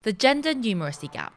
The gender numeracy gap.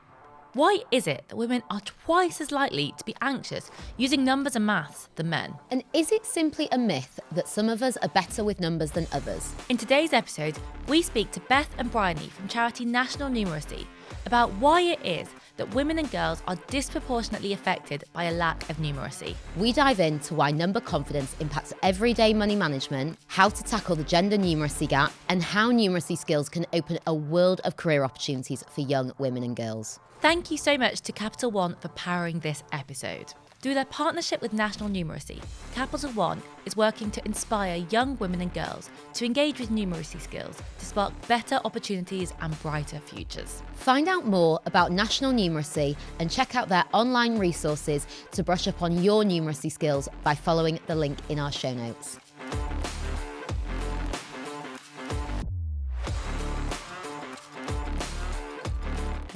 Why is it that women are twice as likely to be anxious using numbers and maths than men? And is it simply a myth that some of us are better with numbers than others? In today's episode, we speak to Beth and Bryony from charity National Numeracy about why it is that women and girls are disproportionately affected by a lack of numeracy. We dive into why number confidence impacts everyday money management, how to tackle the gender numeracy gap, and how numeracy skills can open a world of career opportunities for young women and girls. Thank you so much to Capital One for powering this episode. Through their partnership with National Numeracy, Capital One is working to inspire young women and girls to engage with numeracy skills to spark better opportunities and brighter futures. Find out more about National Numeracy and check out their online resources to brush up on your numeracy skills by following the link in our show notes.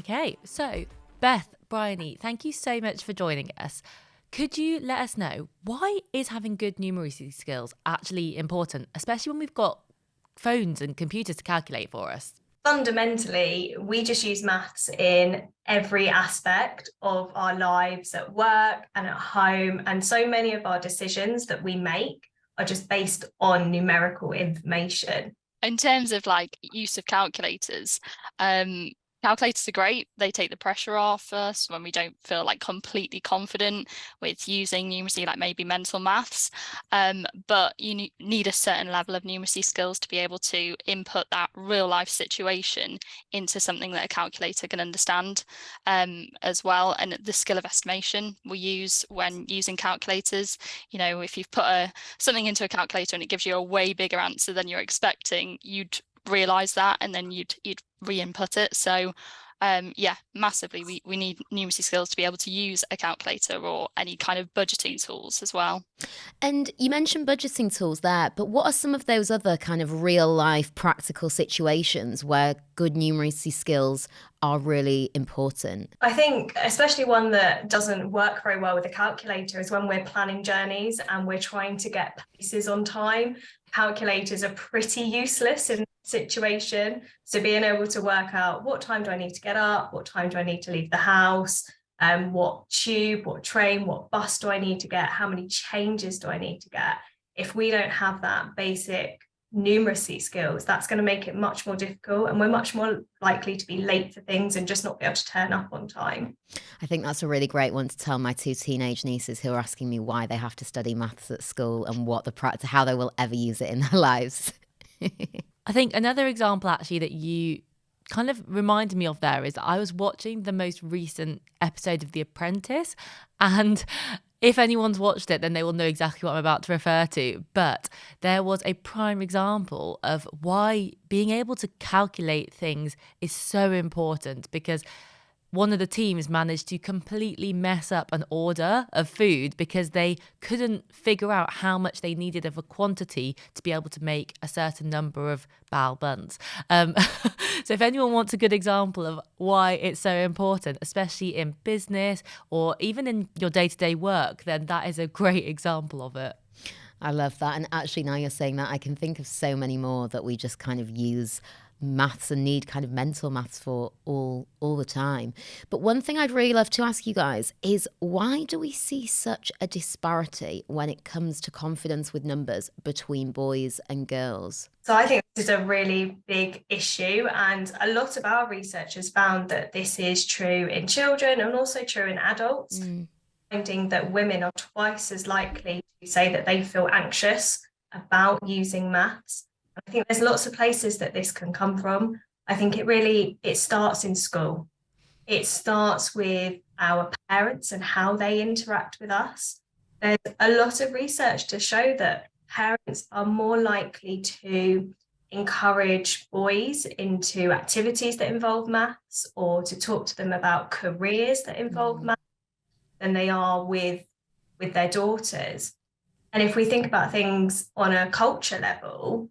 Okay, so Beth, Bryony, thank you so much for joining us. Could you let us know, why is having good numeracy skills actually important, especially when we've got phones and computers to calculate for us? Fundamentally, we just use maths in every aspect of our lives at work and at home. And so many of our decisions that we make are just based on numerical information. In terms of use of calculators, calculators are great. They take the pressure off us when we don't feel completely confident with using numeracy, like maybe mental maths. But you need a certain level of numeracy skills to be able to input that real life situation into something that a calculator can understand as well. And the skill of estimation we use when using calculators, if you've put something into a calculator and it gives you a way bigger answer than you're expecting, you'd realize that and then you'd re-input it. So massively we need numeracy skills to be able to use a calculator or any kind of budgeting tools as well. And you mentioned budgeting tools there, but what are some of those other kind of real life practical situations where good numeracy skills are really important? I think especially one that doesn't work very well with a calculator is when we're planning journeys and we're trying to get places on time. Calculators are pretty useless in that situation. So being able to work out, what time do I need to get up? What time do I need to leave the house? What tube, what train, what bus do I need to get? How many changes do I need to get? If we don't have that basic numeracy skills, that's going to make it much more difficult, and we're much more likely to be late for things and just not be able to turn up on time. I think that's a really great one to tell my two teenage nieces who are asking me why they have to study maths at school and what how they will ever use it in their lives. I think another example actually that you kind of reminded me of there is that I was watching the most recent episode of The Apprentice, and if anyone's watched it, then they will know exactly what I'm about to refer to. But there was a prime example of why being able to calculate things is so important, because one of the teams managed to completely mess up an order of food because they couldn't figure out how much they needed of a quantity to be able to make a certain number of bao buns. So if anyone wants a good example of why it's so important, especially in business or even in your day-to-day work, then that is a great example of it. I love that. And actually, now you're saying that, I can think of so many more that we just kind of use maths and need kind of mental maths for all the time. But one thing I'd really love to ask you guys is, why do we see such a disparity when it comes to confidence with numbers between boys and girls? So I think this is a really big issue, and a lot of our research has found that this is true in children and also true in adults. Finding that women are twice as likely to say that they feel anxious about using maths. I think there's lots of places that this can come from. I think it starts in school. It starts with our parents and how they interact with us. There's a lot of research to show that parents are more likely to encourage boys into activities that involve maths or to talk to them about careers that involve maths than they are with their daughters. And if we think about things on a culture level,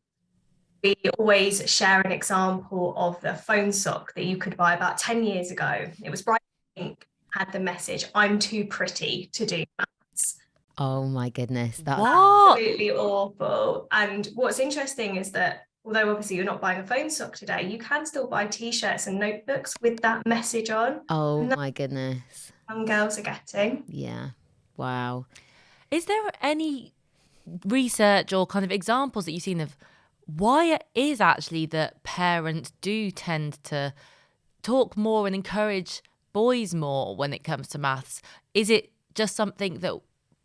we always share an example of the phone sock that you could buy about 10 years ago. It was bright pink, had the message, "I'm too pretty to do maths." Oh my goodness, that's absolutely awful. And what's interesting is that although obviously you're not buying a phone stock today, you can still buy t-shirts and notebooks with that message on. Oh And that's my goodness. what some girls are getting. Yeah. Wow. Is there any research or kind of examples that you've seen of why it is actually that parents do tend to talk more and encourage boys more when it comes to maths? Is it just something that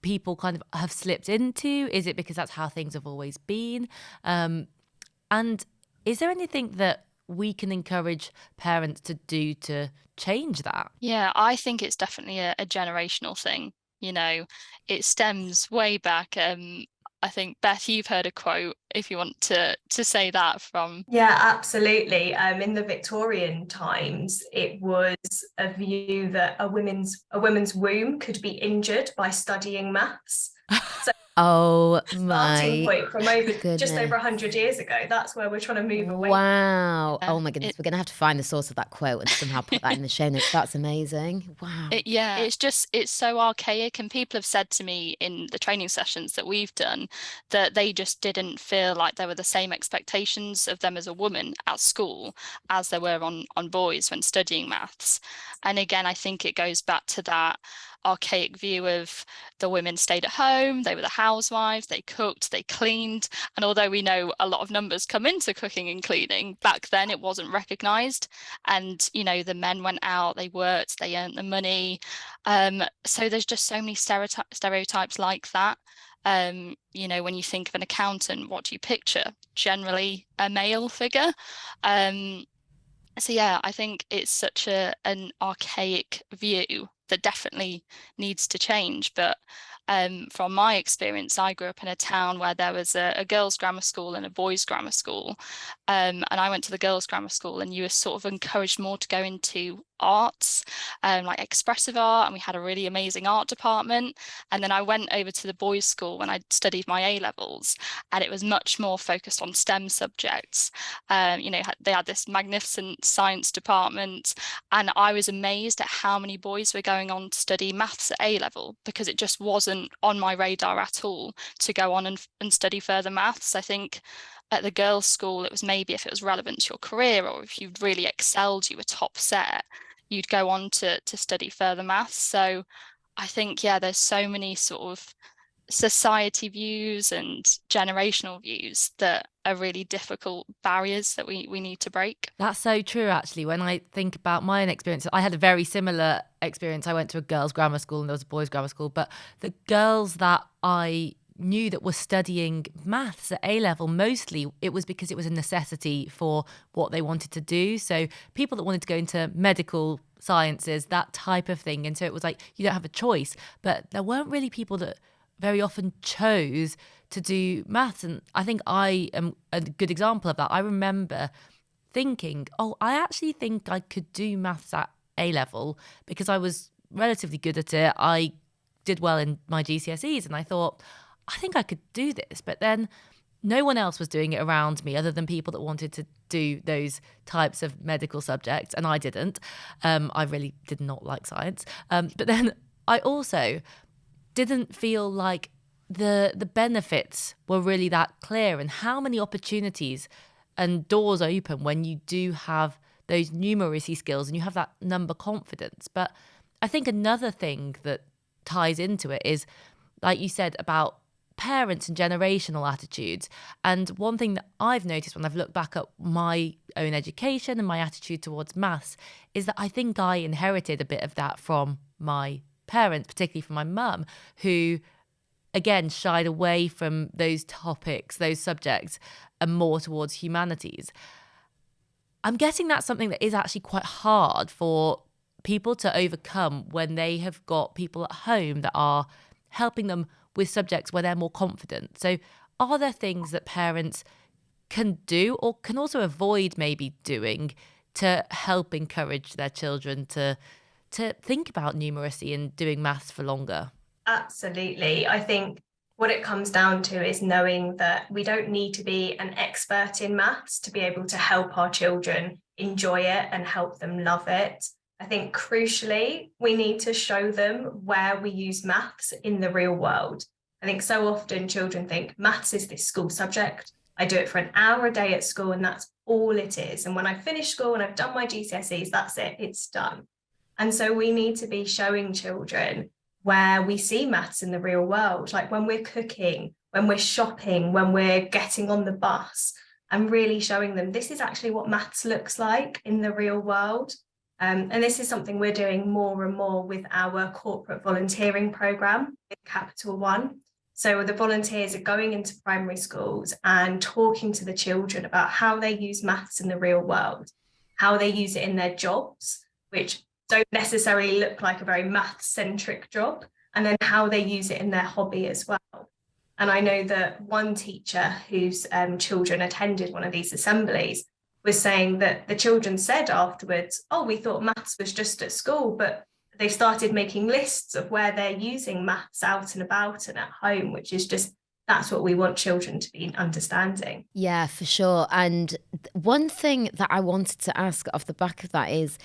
people kind of have slipped into? Is it because that's how things have always been? And is there anything that we can encourage parents to do to change that? Yeah, I think it's definitely a generational thing. You know, it stems way back. I think, Beth, you've heard a quote, if you want to say that from. Yeah, absolutely. In the Victorian times, it was a view that a woman's womb could be injured by studying maths. So Oh starting my point from just over goodness. 100 years ago, that's where we're trying to move away. Wow. Yeah, Oh my goodness. We're going to have to find the source of that quote and somehow put that in the show notes. That's amazing. Wow. it's so archaic, and people have said to me in the training sessions that we've done that they just didn't feel like there were the same expectations of them as a woman at school as there were on boys when studying maths. And again, I think it goes back to that archaic view of the women stayed at home, they were the housewives, they cooked, they cleaned. And although we know a lot of numbers come into cooking and cleaning, back then it wasn't recognised. And, you know, the men went out, they worked, they earned the money. So there's just so many stereotypes like that. You know, when you think of an accountant, what do you picture? Generally a male figure. So yeah, I think it's such an archaic view that definitely needs to change. But from my experience, I grew up in a town where there was a girls' grammar school and a boys' grammar school. And I went to the girls' grammar school, and you were sort of encouraged more to go into arts, like expressive art, and we had a really amazing art department. And then I went over to the boys' school when I studied my A levels, and it was much more focused on STEM subjects. You know, they had this magnificent science department, and I was amazed at how many boys were going on to study maths at A level, because it just wasn't on my radar at all to go on and study further maths. I think at the girls' school, it was maybe if it was relevant to your career, or if you'd really excelled, you were top set, you'd go on to study further maths. So I think, yeah, there's so many sort of society views and generational views that are really difficult barriers that we need to break. That's so true, actually. When I think about my own experience, I had a very similar experience. I went to a girls' grammar school and there was a boys' grammar school, but the girls that I knew that were studying maths at A level, mostly it was because it was a necessity for what they wanted to do. So people that wanted to go into medical sciences, that type of thing. And so it was like, you don't have a choice. But there weren't really people that very often chose to do maths. And I think I am a good example of that. I remember thinking, oh, I actually think I could do maths at A level because I was relatively good at it. I did well in my GCSEs and I thought, I think I could do this. But then no one else was doing it around me other than people that wanted to do those types of medical subjects. And I didn't. I really did not like science. But then I also didn't feel like the benefits were really that clear, and how many opportunities and doors open when you do have those numeracy skills and you have that number confidence. But I think another thing that ties into it is, like you said, about parents and generational attitudes. And one thing that I've noticed when I've looked back at my own education and my attitude towards maths is that I think I inherited a bit of that from my parents, particularly from my mum, who again shied away from those topics, those subjects, and more towards humanities. I'm guessing that's something that is actually quite hard for people to overcome when they have got people at home that are helping them with subjects where they're more confident. So are there things that parents can do or can also avoid maybe doing to help encourage their children to think about numeracy and doing maths for longer? Absolutely. I think what it comes down to is knowing that we don't need to be an expert in maths to be able to help our children enjoy it and help them love it. I think crucially, we need to show them where we use maths in the real world. I think so often children think maths is this school subject. I do it for an hour a day at school, and that's all it is. And when I finish school and I've done my GCSEs, that's it, it's done. And so we need to be showing children where we see maths in the real world, like when we're cooking, when we're shopping, when we're getting on the bus, and really showing them this is actually what maths looks like in the real world. And this is something we're doing more and more with our corporate volunteering program with Capital One. So the volunteers are going into primary schools and talking to the children about how they use maths in the real world, how they use it in their jobs, which don't necessarily look like a very math-centric job, and then how they use it in their hobby as well. And I know that one teacher whose children attended one of these assemblies was saying that the children said afterwards, oh, we thought maths was just at school, but they started making lists of where they're using maths out and about and at home, which is just, that's what we want children to be understanding. Yeah, for sure. And one thing that I wanted to ask off the back of that is,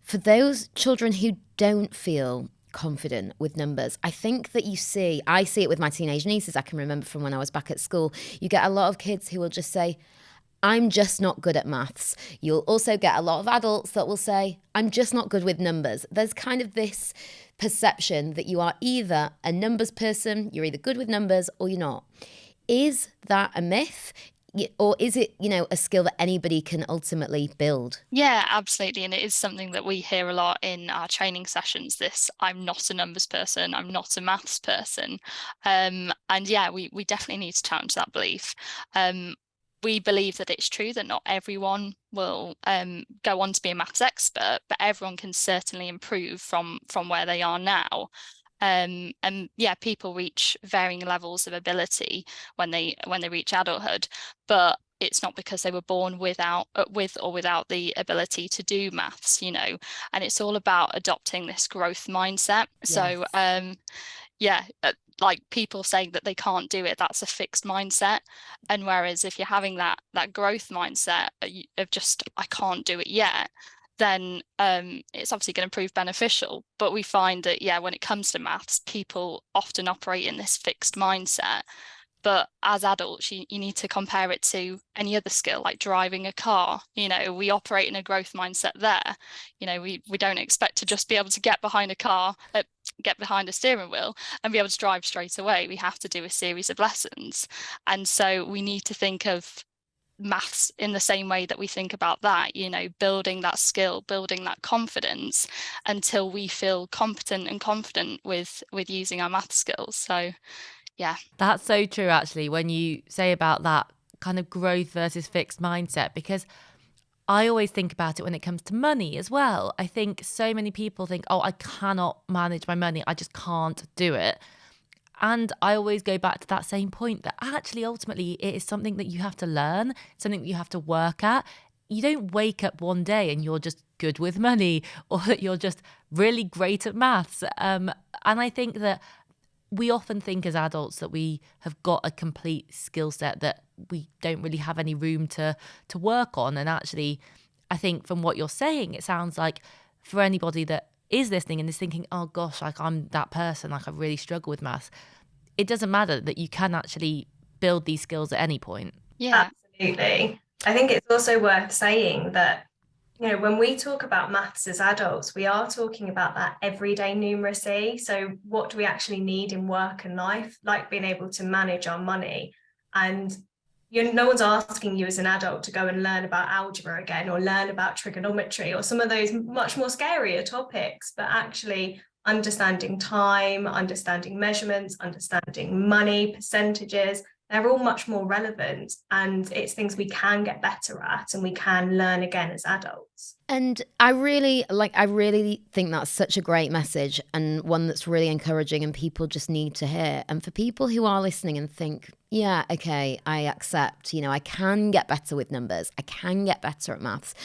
for those children who don't feel confident with numbers, I think that I see it with my teenage nieces. I can remember from when I was back at school, you get a lot of kids who will just say, I'm just not good at maths. You'll also get a lot of adults that will say, I'm just not good with numbers. There's kind of this perception that you are either a numbers person, you're either good with numbers or you're not. Is that a myth? Or is it, a skill that anybody can ultimately build? Yeah, absolutely. And it is something that we hear a lot in our training sessions, this I'm not a numbers person, I'm not a maths person. And yeah, we definitely need to challenge that belief. We believe that it's true that not everyone will go on to be a maths expert, but everyone can certainly improve from where they are now. And yeah, people reach varying levels of ability when they reach adulthood, but it's not because they were born with or without the ability to do maths, and it's all about adopting this growth mindset. Yes. So yeah, like people saying that they can't do it, that's a fixed mindset. And whereas if you're having that growth mindset of just, I can't do it yet, then it's obviously going to prove beneficial. But we find that, yeah, when it comes to maths, people often operate in this fixed mindset. But as adults, you need to compare it to any other skill, like driving a car. We operate in a growth mindset there. We don't expect to just be able to get behind a steering wheel and be able to drive straight away. We have to do a series of lessons. And so we need to think of maths in the same way that we think about that, building that skill, building that confidence until we feel competent and confident with using our math skills. So yeah, that's so true actually when you say about that kind of growth versus fixed mindset, because I always think about it when it comes to money as well. I think so many people think, oh, I cannot manage my money, I just can't do it. And I always go back to that same point that actually ultimately it is something that you have to learn, something that you have to work at. You don't wake up one day and you're just good with money, or that you're just really great at maths. And I think that we often think as adults that we have got a complete skill set that we don't really have any room to work on. And actually, I think from what you're saying, it sounds like for anybody that is listening and is thinking, oh gosh, like I'm that person, like I really struggle with maths, it doesn't matter, that you can actually build these skills at any point. Yeah, absolutely. I think it's also worth saying that, when we talk about maths as adults, we are talking about that everyday numeracy. So what do we actually need in work and life, like being able to manage our money? And no one's asking you as an adult to go and learn about algebra again, or learn about trigonometry, or some of those much more scarier topics, but actually understanding time, understanding measurements, understanding money, percentages, they're all much more relevant, and it's things we can get better at and we can learn again as adults. And I really think that's such a great message, and one that's really encouraging and people just need to hear. And for people who are listening and think, yeah, okay, I accept, I can get better with numbers, I can get better at maths,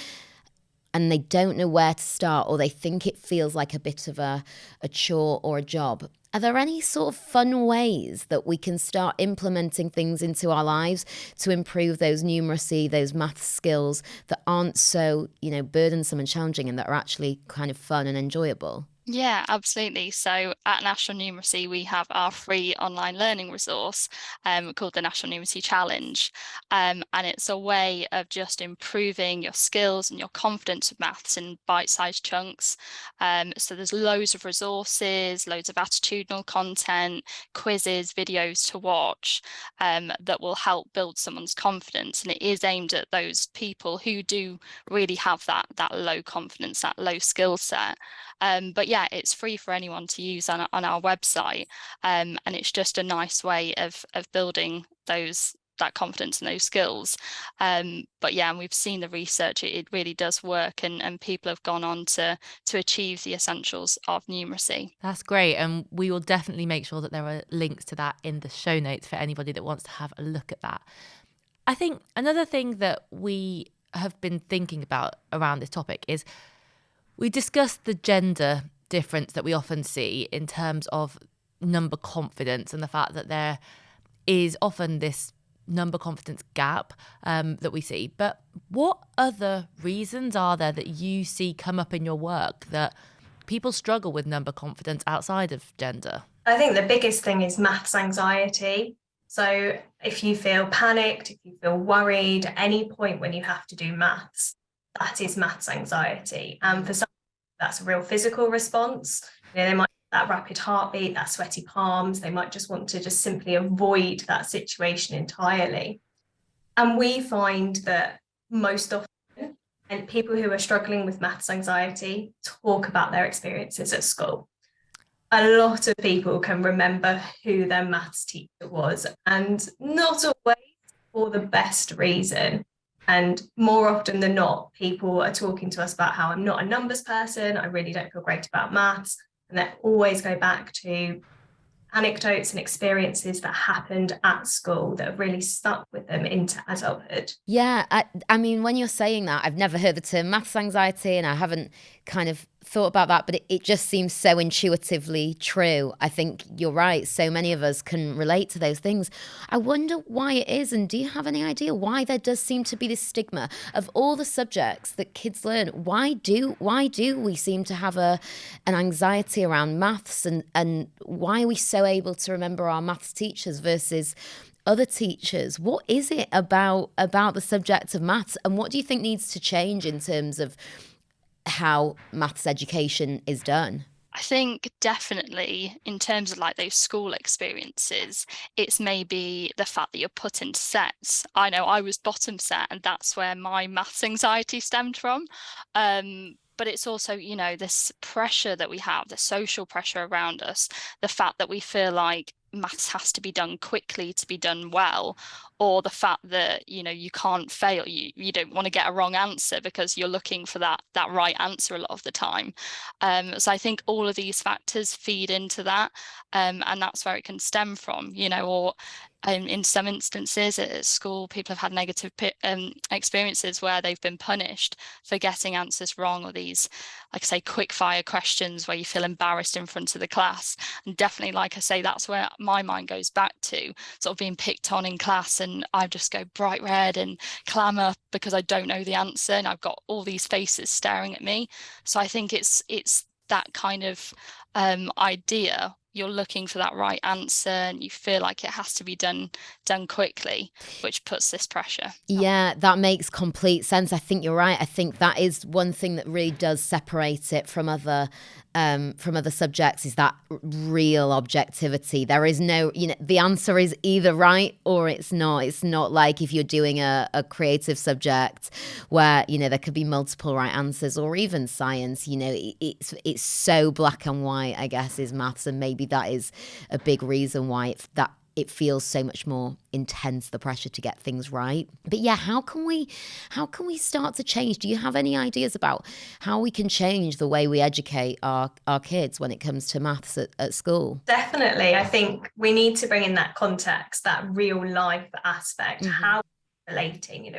and they don't know where to start, or they think it feels like a bit of a chore or a job, are there any sort of fun ways that we can start implementing things into our lives to improve those numeracy, those math skills that aren't so, burdensome and challenging, and that are actually kind of fun and enjoyable? Yeah, absolutely. So at National Numeracy, we have our free online learning resource called the National Numeracy Challenge. And it's a way of just improving your skills and your confidence with maths in bite-sized chunks. So there's loads of resources, loads of attitudinal content, quizzes, videos to watch that will help build someone's confidence. And it is aimed at those people who do really have that low confidence, that low skill set. But yeah, it's free for anyone to use on our website, and it's just a nice way of building that confidence and those skills. But yeah, and we've seen the research; it really does work, and people have gone on to achieve the essentials of numeracy. That's great. And we will definitely make sure that there are links to that in the show notes for anybody that wants to have a look at that. I think another thing that we have been thinking about around this topic is we discussed the gender difference that we often see in terms of number confidence and the fact that there is often this number confidence gap that we see. But what other reasons are there that you see come up in your work that people struggle with number confidence outside of gender? I think the biggest thing is maths anxiety. So if you feel panicked, if you feel worried at any point when you have to do maths, that is maths anxiety. And for some, that's a real physical response. They might have that rapid heartbeat, that sweaty palms. They might just want to just simply avoid that situation entirely. And we find that most often, and people who are struggling with maths anxiety talk about their experiences at school. A lot of people can remember who their maths teacher was, and not always for the best reason. And more often than not, people are talking to us about how I'm not a numbers person, I really don't feel great about maths. And they always go back to anecdotes and experiences that happened at school that have really stuck with them into adulthood. Yeah, I mean, when you're saying that, I've never heard the term maths anxiety, and I haven't kind of thought about that, but it just seems so intuitively true. I think you're right. So many of us can relate to those things. I wonder why it is, and do you have any idea why there does seem to be this stigma of all the subjects that kids learn? Why do we seem to have an anxiety around maths, and why are we so able to remember our maths teachers versus other teachers? What is it about the subject of maths, and what do you think needs to change in terms of how maths education is done? I think definitely in terms of like those school experiences, it's maybe the fact that you're put into sets. I know I was bottom set, and that's where my maths anxiety stemmed from. But it's also, this pressure that we have, the social pressure around us, the fact that we feel like maths has to be done quickly to be done well, or the fact that you can't fail, you don't want to get a wrong answer because you're looking for that right answer a lot of the time. So I think all of these factors feed into that, and that's where it can stem from, or in some instances at school, people have had negative experiences where they've been punished for getting answers wrong, or these, like I say, quick fire questions where you feel embarrassed in front of the class. And definitely, like I say, that's where my mind goes back to, sort of being picked on in class, and I just go bright red and clamour because I don't know the answer, and I've got all these faces staring at me. So I think it's that kind of idea. You're looking for that right answer, and you feel like it has to be done quickly, which puts this pressure. Yeah, that makes complete sense. I think you're right. I think that is one thing that really does separate it from other subjects, is that real objectivity. There is no, the answer is either right or it's not. It's not like if you're doing a creative subject where, there could be multiple right answers, or even science, it's so black and white, I guess, is maths. And maybe that is a big reason why it feels so much more intense, the pressure to get things right. But yeah, how can we start to change? Do you have any ideas about how we can change the way we educate our kids when it comes to maths at school? Definitely. I think we need to bring in that context, that real life aspect. Mm-hmm. How we're relating,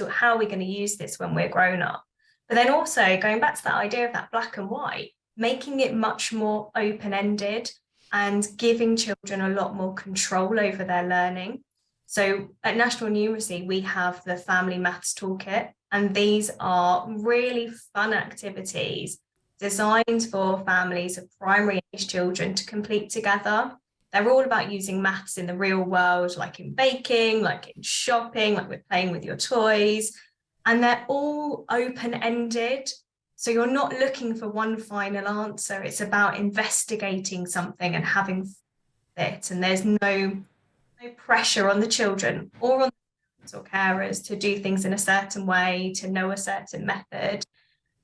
how are we going to use this when we're grown up? But then also going back to that idea of that black and white, making it much more open-ended and giving children a lot more control over their learning. So at National Numeracy, we have the Family Maths Toolkit, and these are really fun activities designed for families of primary age children to complete together. They're all about using maths in the real world, like in baking, like in shopping, like with playing with your toys. And they're all open-ended. So you're not looking for one final answer. It's about investigating something and having it. And there's no pressure on the children or on the parents or carers to do things in a certain way, to know a certain method.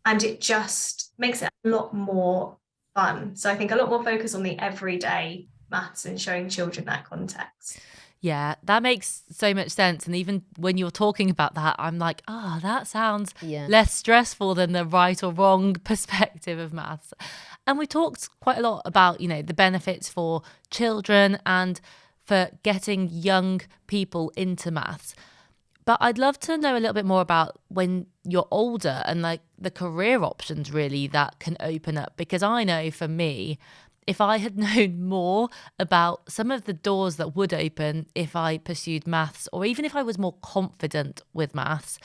And it just makes it a lot more fun. So I think a lot more focus on the everyday maths and showing children that context. Yeah, that makes so much sense. And even when you're talking about that, I'm like, that sounds less stressful than the right or wrong perspective of maths. And we talked quite a lot about, the benefits for children and for getting young people into maths. But I'd love to know a little bit more about when you're older and like the career options really that can open up. Because I know for me, if I had known more about some of the doors that would open if I pursued maths, or even if I was more confident with maths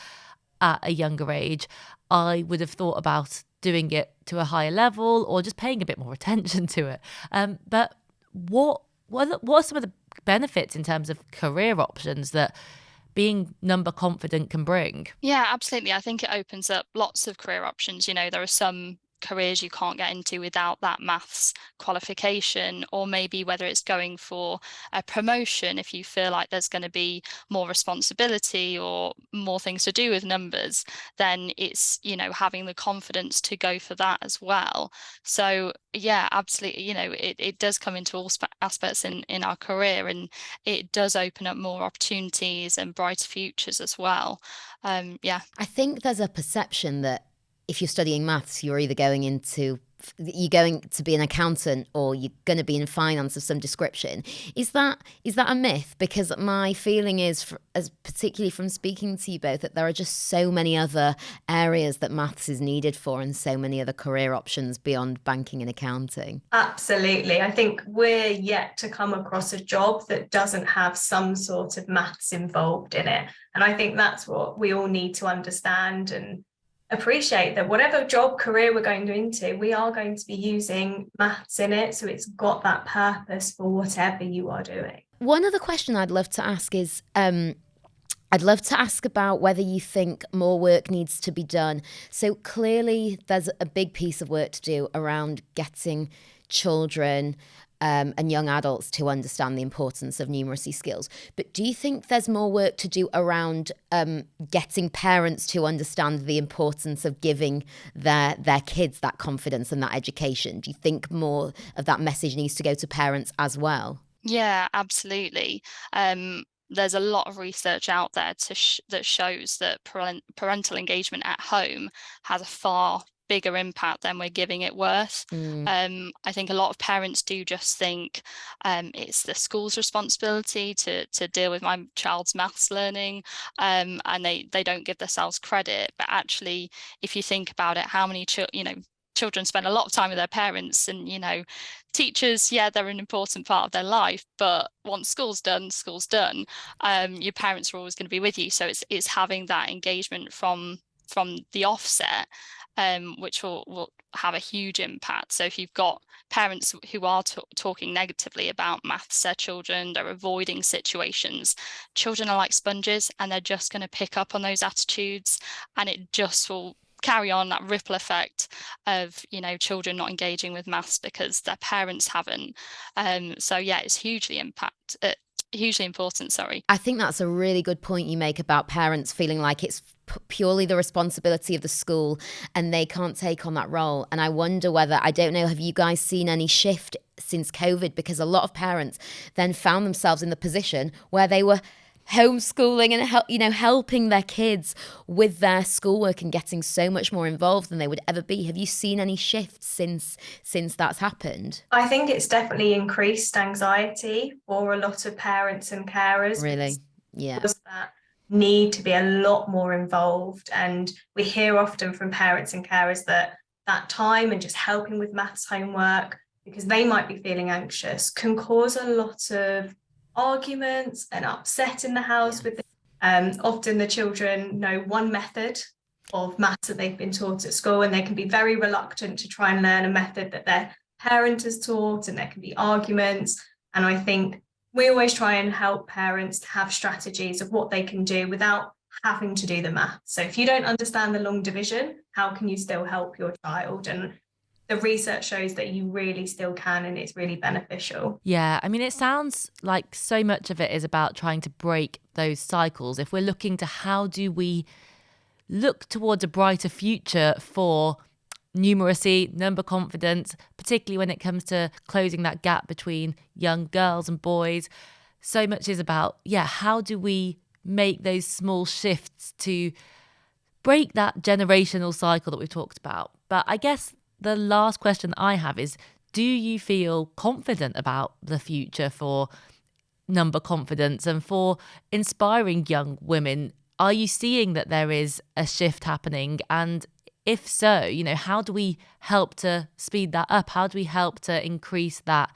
at a younger age, I would have thought about doing it to a higher level or just paying a bit more attention to it. But what are some of the benefits in terms of career options that being number confident can bring? Yeah, absolutely. I think it opens up lots of career options. There are some careers you can't get into without that maths qualification, or maybe whether it's going for a promotion, if you feel like there's going to be more responsibility or more things to do with numbers, then it's having the confidence to go for that as well. So yeah, absolutely, it does come into all aspects in our career, and it does open up more opportunities and brighter futures as well. I think there's a perception that if you're studying maths, you're going to be an accountant or you're going to be in finance of some description. Is that a myth? Because my feeling is, particularly from speaking to you both, that there are just so many other areas that maths is needed for and so many other career options beyond banking and accounting. Absolutely. I think we're yet to come across a job that doesn't have some sort of maths involved in it. And I think that's what we all need to understand and appreciate, that whatever job career we're going into, we are going to be using maths in it. So it's got that purpose for whatever you are doing. One other question I'd love to ask is, I'd love to ask about whether you think more work needs to be done. So clearly there's a big piece of work to do around getting children and young adults to understand the importance of numeracy skills. But do you think there's more work to do around getting parents to understand the importance of giving their kids that confidence and that education? Do you think more of that message needs to go to parents as well? Yeah, absolutely. There's a lot of research out there that shows that parental engagement at home has a far bigger impact than we're giving it worth. I think a lot of parents do just think it's the school's responsibility to deal with my child's maths learning, and they don't give themselves credit. But actually, if you think about it, how many children spend a lot of time with their parents, and teachers, they're an important part of their life, but once school's done, your parents are always going to be with you. So it's having that engagement from the offset, which will have a huge impact. So if you've got parents who are talking negatively about maths, their children, they're avoiding situations. Children are like sponges, and they're just going to pick up on those attitudes, and it just will carry on that ripple effect of children not engaging with maths because their parents haven't. It's hugely important. I think that's a really good point you make about parents feeling like it's purely the responsibility of the school and they can't take on that role. And I wonder whether, I don't know, have you guys seen any shift since COVID? Because a lot of parents then found themselves in the position where they were homeschooling and helping their kids with their schoolwork and getting so much more involved than they would ever be. Have you seen any shifts since that's happened? I think it's definitely increased anxiety for a lot of parents and carers. Really? Yeah. That need to be a lot more involved, and we hear often from parents and carers that time and just helping with maths homework, because they might be feeling anxious, can cause a lot of arguments and upset in the house. With often the children know one method of maths that they've been taught at school, and they can be very reluctant to try and learn a method that their parent has taught, and there can be arguments. And I think we always try and help parents to have strategies of what they can do without having to do the math. So if you don't understand the long division, how can you still help your child? And the research shows that you really still can, and it's really beneficial. Yeah, I mean, it sounds like so much of it is about trying to break those cycles. If we're looking to how do we look towards a brighter future for numeracy, number confidence, particularly when it comes to closing that gap between young girls and boys, so much is about, how do we make those small shifts to break that generational cycle that we've talked about. But I guess the last question that I have is, do you feel confident about the future for number confidence and for inspiring young women? Are you seeing that there is a shift happening? And if so, how do we help to speed that up? How do we help to increase that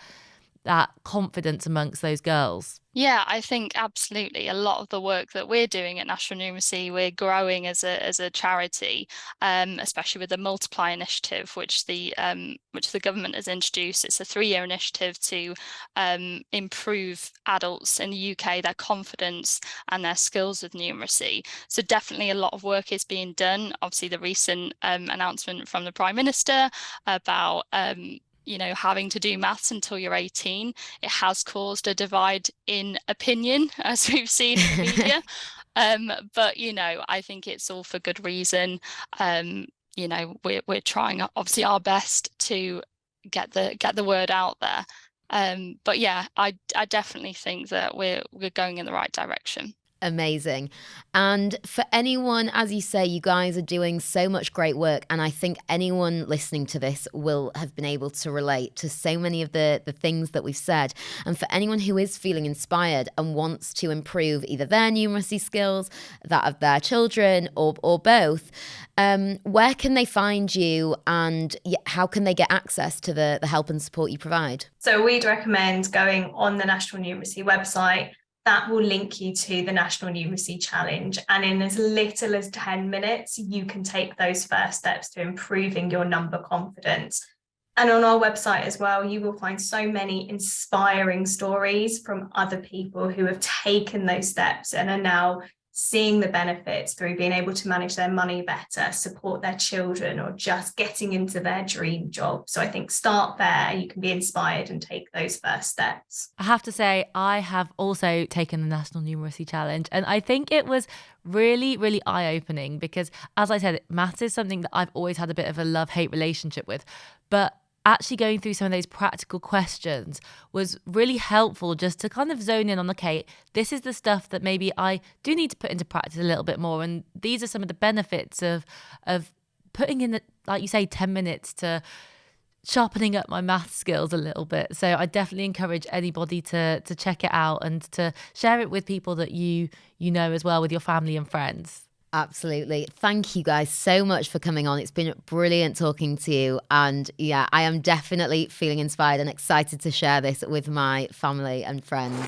confidence amongst those girls? Yeah, I think absolutely. A lot of the work that we're doing at National Numeracy, we're growing as a charity, especially with the Multiply initiative, which the government has introduced. It's a 3-year initiative to improve adults in the UK, their confidence and their skills with numeracy. So definitely a lot of work is being done. Obviously, the recent announcement from the Prime Minister about having to do maths until you're 18, it has caused a divide in opinion, as we've seen in the media. But I think it's all for good reason. We're trying obviously our best to get the word out there. But yeah, I definitely think that we're going in the right direction. Amazing. And for anyone, as you say, you guys are doing so much great work. And I think anyone listening to this will have been able to relate to so many of the things that we've said. And for anyone who is feeling inspired and wants to improve either their numeracy skills, that of their children, or both, where can they find you, and how can they get access to the help and support you provide? So we'd recommend going on the National Numeracy website. That will link you to the National Numeracy Challenge. And in as little as 10 minutes, you can take those first steps to improving your number confidence. And on our website as well, you will find so many inspiring stories from other people who have taken those steps and are now seeing the benefits through being able to manage their money better, support their children, or just getting into their dream job. So I think start there. You can be inspired and take those first steps. I have to say, I have also taken the National Numeracy Challenge, and I think it was really, really eye-opening because, as I said, maths is something that I've always had a bit of a love-hate relationship with. But actually going through some of those practical questions was really helpful, just to kind of zone in on, okay, this is the stuff that maybe I do need to put into practice a little bit more. And these are some of the benefits of putting in, like you say, 10 minutes to sharpening up my math skills a little bit. So I definitely encourage anybody to check it out and to share it with people that you know as well, with your family and friends. Absolutely. Thank you guys so much for coming on. It's been brilliant talking to you. And I am definitely feeling inspired and excited to share this with my family and friends.